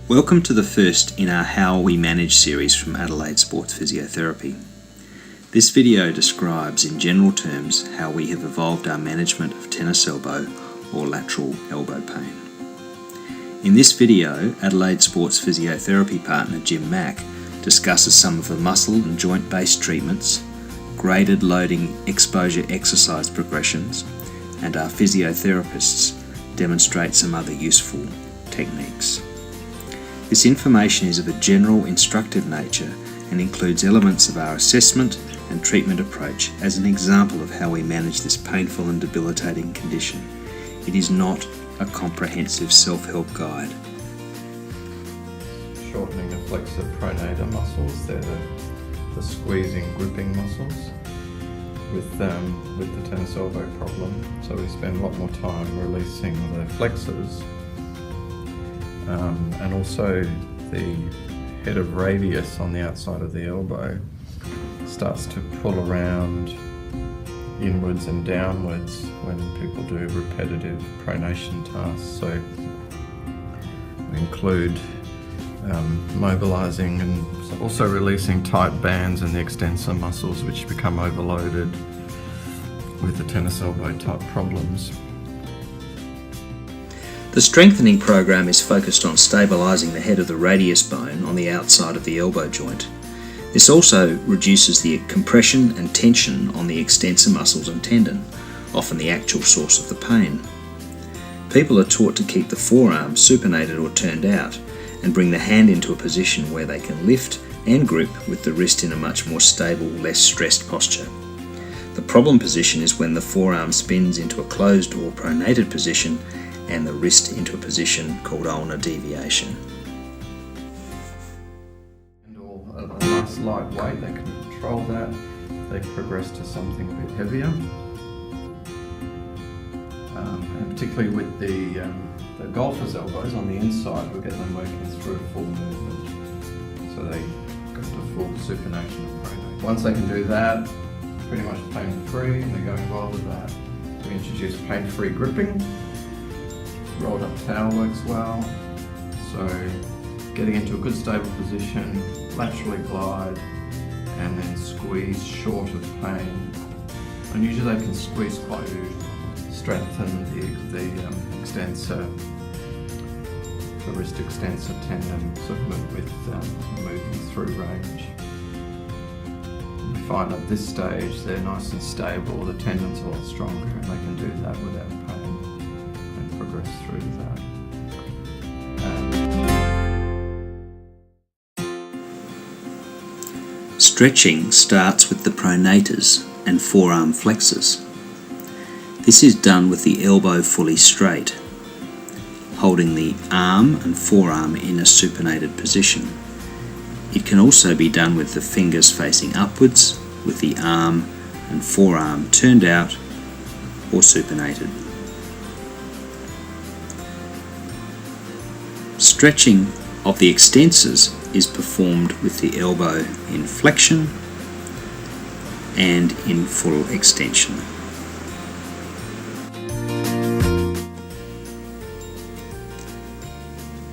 Welcome to the first in our How We Manage series from Adelaide Sports Physiotherapy. This video describes in general terms how we have evolved our management of tennis elbow or lateral elbow pain. In this video, Adelaide Sports Physiotherapy partner Jim Mack discusses some of the muscle and joint-based treatments, graded loading exposure exercise progressions, and our physiotherapists demonstrate some other useful techniques. This information is of a general instructive nature and includes elements of our assessment and treatment approach as an example of how we manage this painful and debilitating condition. It is not a comprehensive self-help guide. Shortening the flexor pronator muscles, they're the squeezing, gripping muscles with the tennis elbow problem. So we spend a lot more time releasing the flexors. And also the head of radius on the outside of the elbow starts to pull around inwards and downwards when people do repetitive pronation tasks. So we include mobilizing and also releasing tight bands in the extensor muscles, which become overloaded with the tennis elbow type problems. The strengthening program is focused on stabilising the head of the radius bone on the outside of the elbow joint. This also reduces the compression and tension on the extensor muscles and tendon, often the actual source of the pain. People are taught to keep the forearm supinated or turned out and bring the hand into a position where they can lift and grip with the wrist in a much more stable, less stressed posture. The problem position is when the forearm spins into a closed or pronated position and the wrist into a position called ulnar deviation. Handle a nice light weight, they can control that. They progress to something a bit heavier. And particularly with the golfer's elbows on the inside, we'll get them working through a full movement. So they go to full supination of pronate. Once they can do that, pretty much pain-free, and they're going well with that. We introduce pain-free gripping. Rolled up towel works well, so getting into a good stable position, laterally glide, and then squeeze short of pain. And usually they can squeeze quite to strengthen the extensor, the wrist extensor tendon, sort of with moving through range. We find at this stage they're nice and stable, the tendon's a lot stronger, and they can do that without pain. Progress through that. Stretching starts with the pronators and forearm flexors. This is done with the elbow fully straight, holding the arm and forearm in a supinated position. It can also be done with the fingers facing upwards, with the arm and forearm turned out or supinated. Stretching of the extensors is performed with the elbow in flexion and in full extension.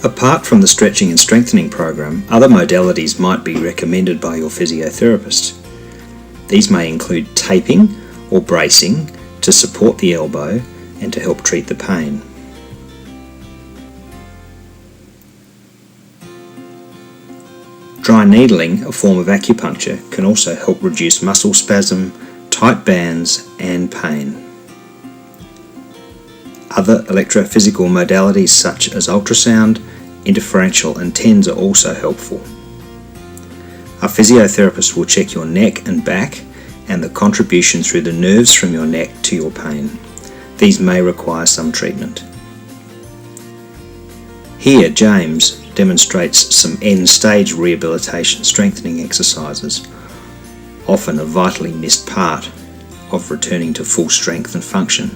Apart from the stretching and strengthening program, other modalities might be recommended by your physiotherapist. These may include taping or bracing to support the elbow and to help treat the pain. Dry needling, a form of acupuncture, can also help reduce muscle spasm, tight bands, and pain. Other electrophysical modalities such as ultrasound, interferential, and TENS are also helpful. Our physiotherapist will check your neck and back and the contribution through the nerves from your neck to your pain. These may require some treatment. Here, James demonstrates some end-stage rehabilitation strengthening exercises, often a vitally missed part of returning to full strength and function,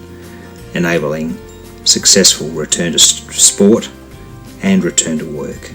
enabling successful return to sport and return to work.